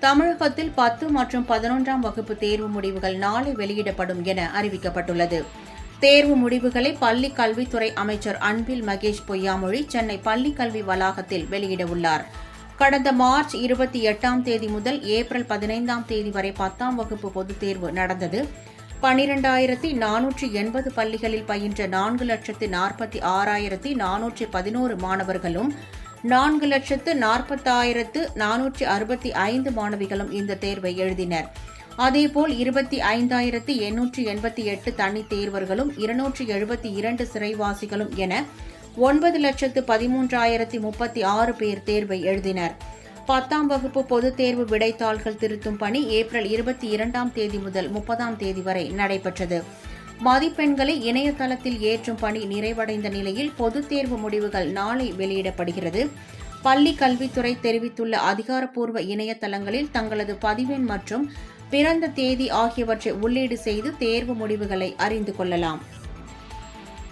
தமிழகத்தில் 10 மற்றும் 11ஆம் வகுப்பு தேர்வு முடிவுகள் நாளை வெளியிடப்படும் என அறிவிக்கப்பட்டுள்ளது. தேர்வு முடிவுகளை பள்ளிக் கல்வித்துறை அமைச்சர் அன்பில் மகேஷ் பொய்யாமொழி சென்னை பள்ளிக் கல்வி வளாகத்தில் வெளியிடவுள்ளார். கடந்த மார்ச் 28ஆம் தேதி முதல் ஏப்ரல் 15ஆம் தேதி வரை 10ஆம் வகுப்பு பொதுத் தேர்வு நடந்தது. 12,480 பள்ளிகளில் பயின்ற 4,46,411 மாணவர்களும் 4,40,465 மாணவிகளும் இந்த தேர்வை எழுதினர். அதேபோல் 25,888 தனித் தேர்வர்களும் 272 சிறைவாசிகளும் என 9,13,036 பேர் தேர்வை எழுதினர். 10ஆம் வகுப்பு பொதுத் தேர்வு விடைத்தாள்கள் திருத்தும் பணி ஏப்ரல் 22ஆம் தேதி முதல் 30ஆம் தேதி வரை நடைபெற்றது. மதிப்பெண்களை இணையதளத்தில் ஏற்றும் பணி நிறைவடைந்த நிலையில் பொதுத் தேர்வு முடிவுகள் நாளை வெளியிடப்படுகிறது. பள்ளி கல்வித்துறை தெரிவித்துள்ள அதிகாரப்பூர்வ இணையதளங்களில் தங்களது பதிவெண் மற்றும் பிறந்த தேதி ஆகியவற்றை உள்ளீடு செய்து தேர்வு முடிவுகளை அறிந்து கொள்ளலாம்.